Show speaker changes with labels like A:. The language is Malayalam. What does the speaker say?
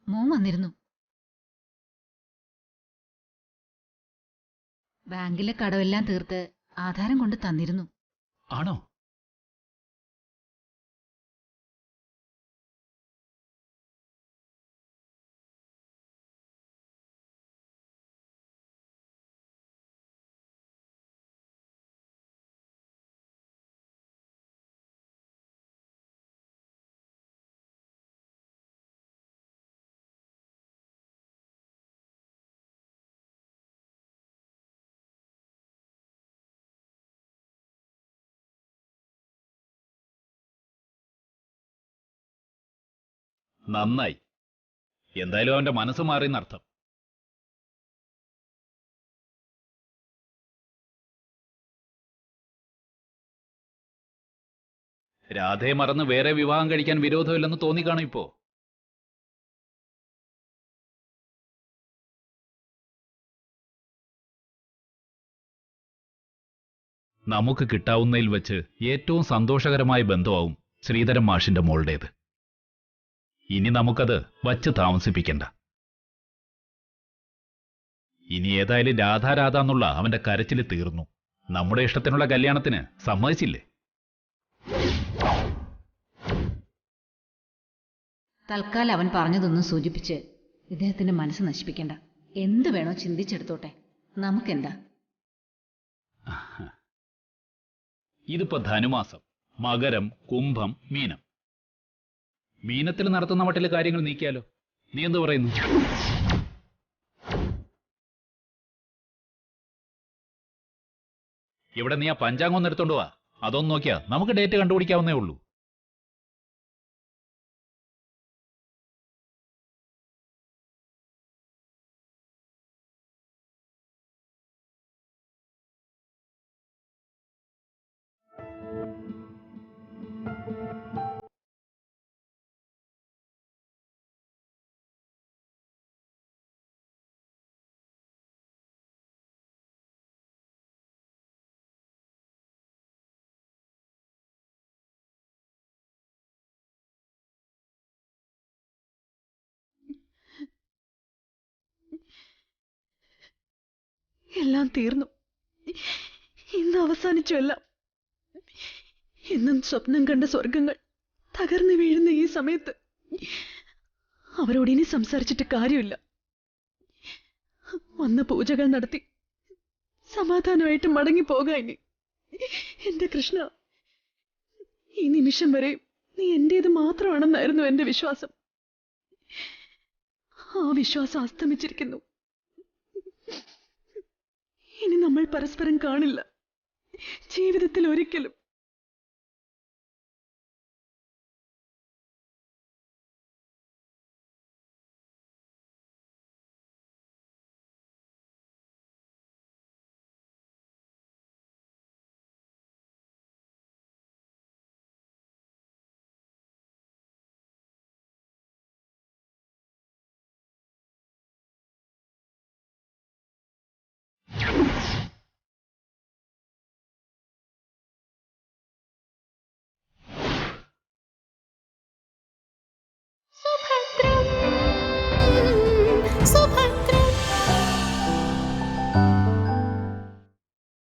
A: മോൻ വന്നിരുന്നു. ബാങ്കിലെ കടമെല്ലാം തീർത്ത് ആധാരം കൊണ്ട് തന്നിരുന്നു.
B: ആണോ? നന്നായി. എന്തായാലും അവന്റെ മനസ്സ് മാറിയെന്നർത്ഥം. രാധയെ മറന്ന് വേറെ വിവാഹം കഴിക്കാൻ വിരോധമില്ലെന്ന് തോന്നിക്കാണും ഇപ്പോ. നമുക്ക് കിട്ടാവുന്നതിൽ വെച്ച് ഏറ്റവും സന്തോഷകരമായ ബന്ധമാവും ശ്രീധരൻ മാഷിന്റെ മോളുടേത്. ഇനി നമുക്കത് വച്ച് താമസിപ്പിക്കണ്ട. ഇനി ഏതായാലും രാധ എന്നുള്ള അവന്റെ കരച്ചില് തീർന്നു. നമ്മുടെ ഇഷ്ടത്തിനുള്ള കല്യാണത്തിന് സമ്മതിച്ചില്ലേ?
A: തൽക്കാലം അവൻ പറഞ്ഞതൊന്നും സൂചിപ്പിച്ച് ഇദ്ദേഹത്തിന്റെ മനസ്സ് നശിപ്പിക്കണ്ട. എന്ത് വേണോ ചിന്തിച്ചെടുത്തോട്ടെ, നമുക്കെന്താ.
B: ഇതിപ്പോ ധനുമാസം, മകരം, കുംഭം, മീനം. മീനത്തിൽ നടത്തുന്ന മട്ടിലെ കാര്യങ്ങൾ നീക്കിയാലോ? നീ എന്തു പറയുന്നു? ഇവിടെ നീ ആ പഞ്ചാംഗം ഒന്ന് എടുത്തോണ്ട് വാ. അതൊന്നും നോക്കിയാ നമുക്ക് ഡേറ്റ് കണ്ടുപിടിക്കാവുന്നേ ഉള്ളൂ.
C: എല്ലാം തീർന്നു. ഇന്ന് അവസാനിച്ചു എല്ലാം. എന്നും സ്വപ്നം കണ്ട സ്വർഗങ്ങൾ തകർന്നു വീഴുന്ന ഈ സമയത്ത് അവരോട് ഇനി സംസാരിച്ചിട്ട് കാര്യമില്ല. വന്ന പൂജകൾ നടത്തി സമാധാനമായിട്ട് മടങ്ങിപ്പോകാൻ. ഇനി എന്റെ കൃഷ്ണ, ഈ നിമിഷം വരെ നീ എന്റേത് മാത്രമാണെന്നായിരുന്നു എന്റെ വിശ്വാസം. ആ വിശ്വാസം അസ്തമിച്ചിരിക്കുന്നു. ഇനി നമ്മൾ പരസ്പരം കാണില്ല, ജീവിതത്തിൽ ഒരിക്കലും.
D: സുഭദ്രം